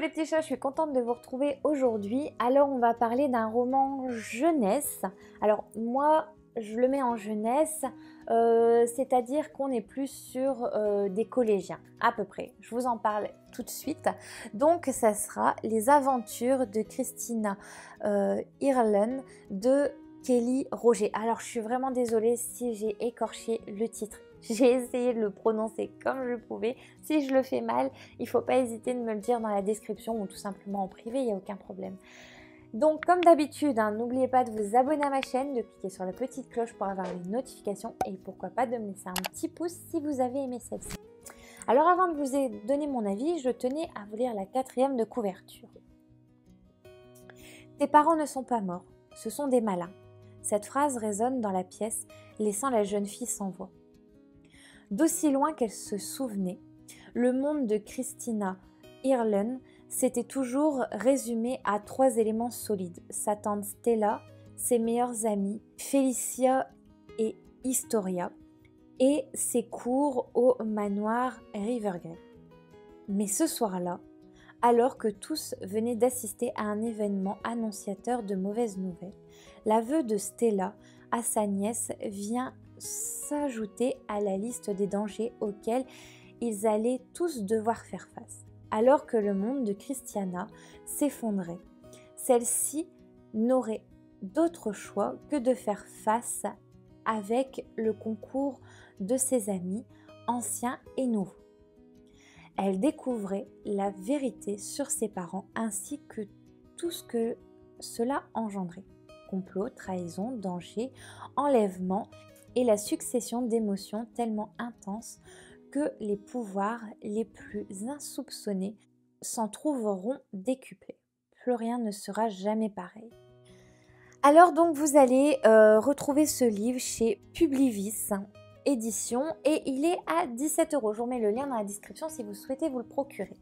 les petits chats, je suis contente de vous retrouver aujourd'hui. Alors on va parler d'un roman jeunesse. Alors moi je le mets en jeunesse, c'est-à-dire qu'on est plus sur des collégiens à peu près. Je vous en parle tout de suite. Donc ça sera Les aventures de Christina Ireland de Kelly Roger. Alors je suis vraiment désolée si j'ai écorché le titre. J'ai essayé de le prononcer comme je pouvais. Si je le fais mal, il ne faut pas hésiter de me le dire dans la description ou tout simplement en privé, il n'y a aucun problème. Donc comme d'habitude, n'oubliez pas de vous abonner à ma chaîne, de cliquer sur la petite cloche pour avoir les notifications et pourquoi pas de me laisser un petit pouce si vous avez aimé celle-ci. Alors avant de vous donner mon avis, je tenais à vous lire la 4e de couverture. Tes parents ne sont pas morts, ce sont des malins. Cette phrase résonne dans la pièce, laissant la jeune fille sans voix. D'aussi loin qu'elle se souvenait, le monde de Christina Ireland s'était toujours résumé à 3 éléments solides. Sa tante Stella, ses meilleures amies, Felicia et Historia, et ses cours au manoir Rivergrey. Mais ce soir-là, alors que tous venaient d'assister à un événement annonciateur de mauvaises nouvelles, l'aveu de Stella à sa nièce vient s'ajouter à la liste des dangers auxquels ils allaient tous devoir faire face. Alors que le monde de Christiana s'effondrait, celle-ci n'aurait d'autre choix que de faire face avec le concours de ses amis, anciens et nouveaux. Elle découvrait la vérité sur ses parents ainsi que tout ce que cela engendrait. Complot, trahison, danger, enlèvement et la succession d'émotions tellement intenses que les pouvoirs les plus insoupçonnés s'en trouveront décuplés. Plus rien ne sera jamais pareil. Alors donc vous allez retrouver ce livre chez Publivis édition et il est à 17 €. Je vous mets le lien dans la description si vous souhaitez vous le procurer.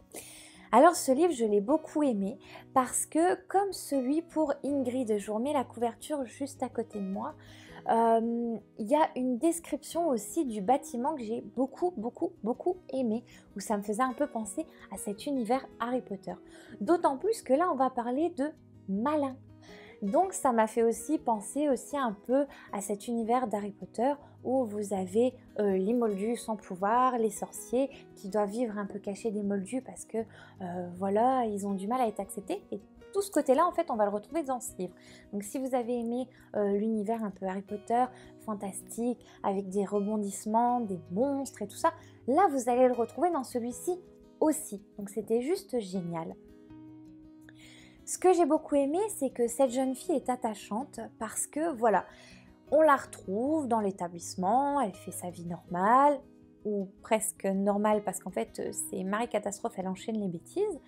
Alors ce livre, je l'ai beaucoup aimé parce que comme celui pour Ingrid, je vous remets la couverture juste à côté de moi, il y a une description aussi du bâtiment que j'ai beaucoup aimé, où ça me faisait un peu penser à cet univers Harry Potter. D'autant plus que là, on va parler de malins. Donc ça m'a fait aussi penser un peu à cet univers d'Harry Potter où vous avez les moldus sans pouvoir, les sorciers qui doivent vivre un peu cachés des moldus parce que voilà, ils ont du mal à être acceptés. Et tout ce côté-là, en fait, on va le retrouver dans ce livre. Donc si vous avez aimé l'univers un peu Harry Potter, fantastique, avec des rebondissements, des monstres et tout ça, là, vous allez le retrouver dans celui-ci aussi. Donc c'était juste génial. Ce que j'ai beaucoup aimé, c'est que cette jeune fille est attachante parce que, voilà, on la retrouve dans l'établissement, elle fait sa vie normale, ou presque normale parce qu'en fait, c'est Marie Catastrophe, elle enchaîne les bêtises.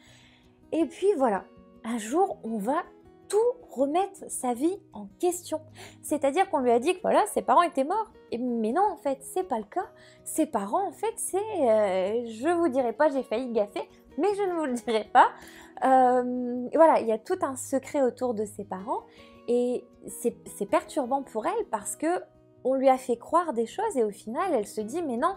Et puis voilà, un jour, on va tout remettre sa vie en question. C'est-à-dire qu'on lui a dit que voilà, ses parents étaient morts. Mais non, en fait, c'est pas le cas. Ses parents, en fait, c'est... je vous dirai pas, j'ai failli gaffer, mais je ne vous le dirai pas. Voilà, il y a tout un secret autour de ses parents et c'est perturbant pour elle parce que on lui a fait croire des choses et au final, elle se dit mais non,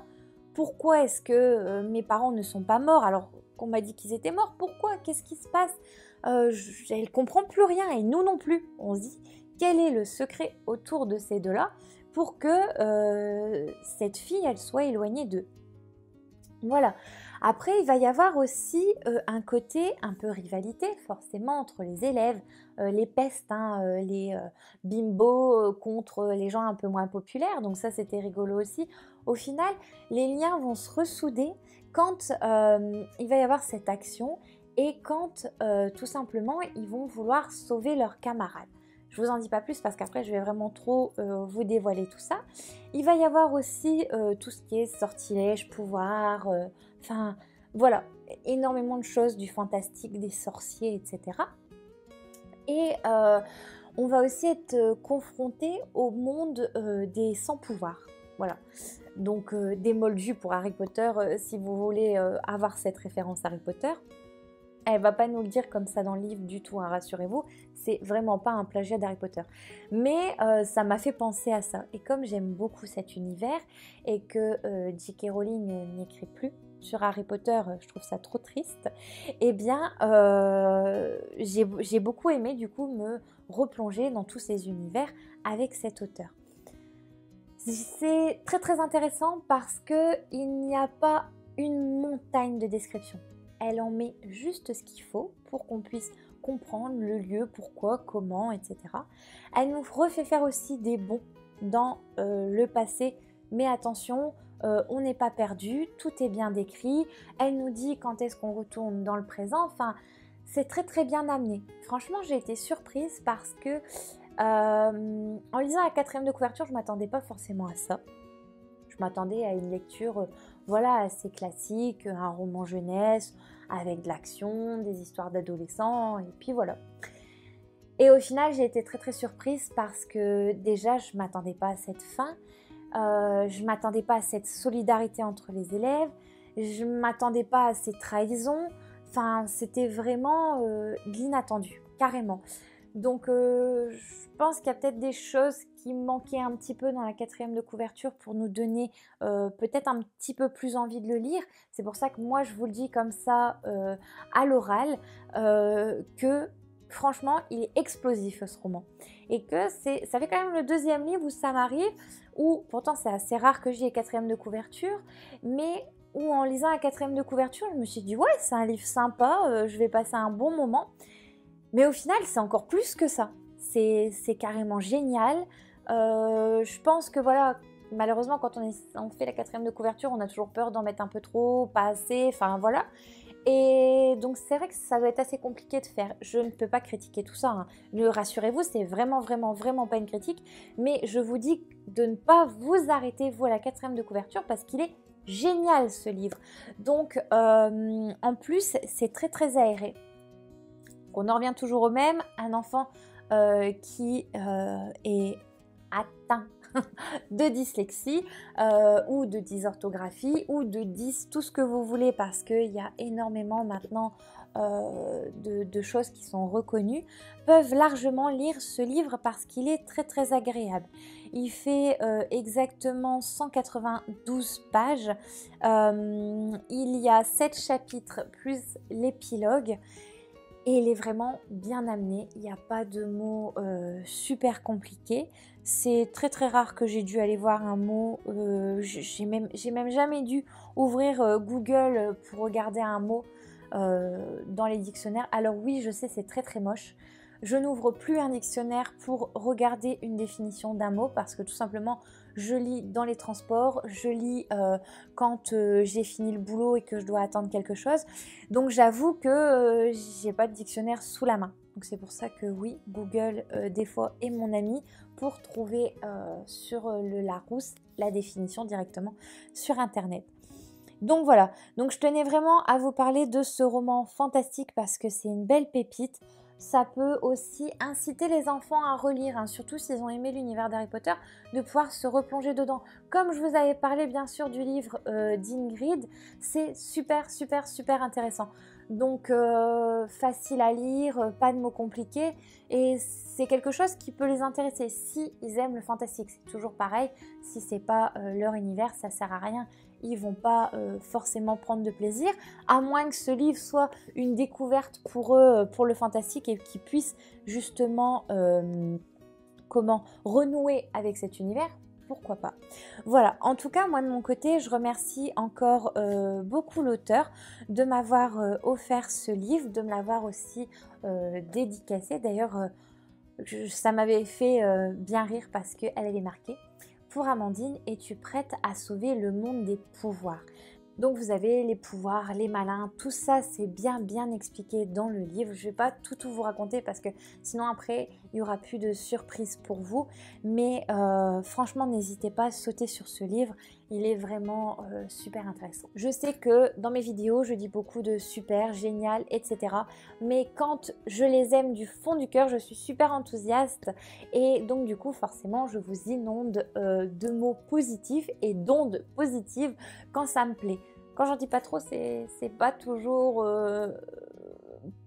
pourquoi est-ce que mes parents ne sont pas morts alors qu'on m'a dit qu'ils étaient morts? Pourquoi? Qu'est-ce qui se passe? Elle comprend plus rien et nous non plus. On se dit quel est le secret autour de ces deux-là pour que cette fille elle soit éloignée d'eux. Voilà. Après, il va y avoir aussi un côté un peu rivalité, forcément, entre les élèves, les pestes, les bimbos contre les gens un peu moins populaires. Donc ça, c'était rigolo aussi. Au final, les liens vont se ressouder quand il va y avoir cette action et quand tout simplement, ils vont vouloir sauver leurs camarades. Je vous en dis pas plus parce qu'après je vais vraiment trop vous dévoiler tout ça. Il va y avoir aussi tout ce qui est sortilège, pouvoir, enfin voilà, énormément de choses, du fantastique, des sorciers, etc. Et on va aussi être confronté au monde des sans-pouvoir. Voilà, donc des moldus pour Harry Potter, si vous voulez avoir cette référence Harry Potter. Elle va pas nous le dire comme ça dans le livre du tout, rassurez-vous, c'est vraiment pas un plagiat d'Harry Potter. Mais ça m'a fait penser à ça. Et comme j'aime beaucoup cet univers et que J.K. Rowling n'écrit plus, sur Harry Potter, je trouve ça trop triste, eh bien j'ai beaucoup aimé du coup me replonger dans tous ces univers avec cet auteur. C'est très très intéressant parce qu'il n'y a pas une montagne de descriptions. Elle en met juste ce qu'il faut pour qu'on puisse comprendre le lieu, pourquoi, comment, etc. Elle nous refait faire aussi des bonds dans le passé, mais attention, on n'est pas perdu, tout est bien décrit. Elle nous dit quand est-ce qu'on retourne dans le présent, enfin, c'est très très bien amené. Franchement, j'ai été surprise parce que en lisant la 4e de couverture, je ne m'attendais pas forcément à ça. Je m'attendais à une lecture voilà, assez classique, un roman jeunesse, avec de l'action, des histoires d'adolescents, et puis voilà. Et au final, j'ai été très très surprise parce que déjà, je ne m'attendais pas à cette fin, je ne m'attendais pas à cette solidarité entre les élèves, je ne m'attendais pas à ces trahisons, enfin, c'était vraiment de l'inattendu, carrément. Donc je pense qu'il y a peut-être des choses qui manquaient un petit peu dans la 4e de couverture pour nous donner peut-être un petit peu plus envie de le lire. C'est pour ça que moi je vous le dis comme ça à l'oral, que franchement il est explosif ce roman. Et que ça fait quand même le 2e livre où ça m'arrive, où pourtant c'est assez rare que j'y ai 4e de couverture, mais où en lisant la 4e de couverture je me suis dit ouais c'est un livre sympa, je vais passer un bon moment. Mais au final, c'est encore plus que ça. C'est carrément génial. Je pense que voilà, malheureusement, quand on fait la 4e de couverture, on a toujours peur d'en mettre un peu trop, pas assez, enfin voilà. Et donc c'est vrai que ça doit être assez compliqué de faire. Je ne peux pas critiquer tout ça, hein. Rassurez-vous, c'est vraiment pas une critique. Mais je vous dis de ne pas vous arrêter, vous, à la 4e de couverture, parce qu'il est génial ce livre. Donc en plus, c'est très très aéré. On en revient toujours au même, un enfant qui est atteint de dyslexie ou de dysorthographie ou de tout ce que vous voulez, parce qu'il y a énormément maintenant de choses qui sont reconnues, peuvent largement lire ce livre parce qu'il est très très agréable. Il fait exactement 192 pages, il y a 7 chapitres plus l'épilogue. Et il est vraiment bien amené, il n'y a pas de mots super compliqués. C'est très très rare que j'ai dû aller voir un mot, j'ai même jamais dû ouvrir Google pour regarder un mot dans les dictionnaires. Alors oui, je sais, c'est très très moche. Je n'ouvre plus un dictionnaire pour regarder une définition d'un mot parce que tout simplement, je lis dans les transports, je lis quand j'ai fini le boulot et que je dois attendre quelque chose. Donc j'avoue que j'ai pas de dictionnaire sous la main. Donc c'est pour ça que oui, Google des fois est mon ami pour trouver sur le Larousse la définition directement sur Internet. Donc voilà, donc je tenais vraiment à vous parler de ce roman fantastique parce que c'est une belle pépite. Ça peut aussi inciter les enfants à relire, hein, surtout s'ils ont aimé l'univers d'Harry Potter, de pouvoir se replonger dedans. Comme je vous avais parlé bien sûr du livre d'Ingrid, c'est super intéressant. Donc facile à lire, pas de mots compliqués, et c'est quelque chose qui peut les intéresser si ils aiment le fantastique. C'est toujours pareil, si c'est pas leur univers, ça sert à rien. Ils vont pas forcément prendre de plaisir, à moins que ce livre soit une découverte pour eux, pour le fantastique, et qu'ils puissent justement renouer avec cet univers. Pourquoi pas. Voilà, en tout cas, moi de mon côté, je remercie encore beaucoup l'auteur de m'avoir offert ce livre, de me l'avoir aussi dédicacé. D'ailleurs, ça m'avait fait bien rire parce qu'elle avait marqué: pour Amandine, es-tu prête à sauver le monde des pouvoirs? Donc vous avez les pouvoirs, les malins, tout ça c'est bien expliqué dans le livre. Je ne vais pas tout vous raconter parce que sinon après il n'y aura plus de surprises pour vous. Mais franchement n'hésitez pas à sauter sur ce livre, il est vraiment super intéressant. Je sais que dans mes vidéos je dis beaucoup de super, génial, etc. Mais quand je les aime du fond du cœur, je suis super enthousiaste. Et donc du coup forcément je vous inonde de mots positifs et d'ondes positives quand ça me plaît. Quand j'en dis pas trop, c'est pas toujours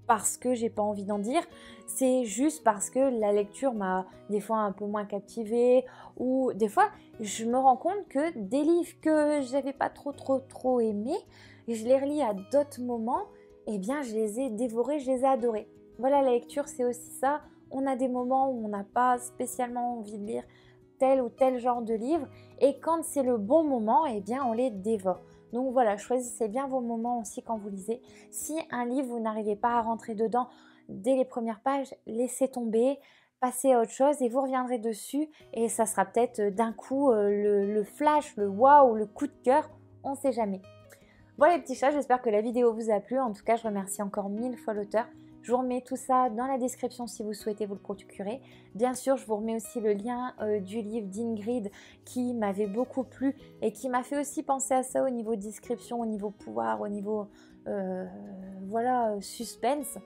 parce que j'ai pas envie d'en dire, c'est juste parce que la lecture m'a des fois un peu moins captivée, ou des fois je me rends compte que des livres que j'avais pas trop aimés, et je les relis à d'autres moments, eh bien je les ai dévorés, je les ai adorés. Voilà, la lecture c'est aussi ça, on a des moments où on n'a pas spécialement envie de lire tel ou tel genre de livre, et quand c'est le bon moment, eh bien on les dévore. Donc voilà, choisissez bien vos moments aussi quand vous lisez. Si un livre, vous n'arrivez pas à rentrer dedans dès les premières pages, laissez tomber, passez à autre chose et vous reviendrez dessus et ça sera peut-être d'un coup le flash, le waouh, le coup de cœur, on ne sait jamais. Voilà les petits chats, j'espère que la vidéo vous a plu. En tout cas, je remercie encore 1000 fois l'auteur. Je vous remets tout ça dans la description si vous souhaitez vous le procurer. Bien sûr, je vous remets aussi le lien du livre d'Ingrid qui m'avait beaucoup plu et qui m'a fait aussi penser à ça au niveau description, au niveau pouvoir, au niveau voilà, suspense.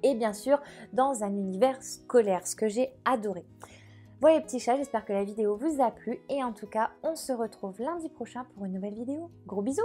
Et bien sûr, dans un univers scolaire, ce que j'ai adoré. Voilà les petits chats, j'espère que la vidéo vous a plu. Et en tout cas, on se retrouve lundi prochain pour une nouvelle vidéo. Gros bisous!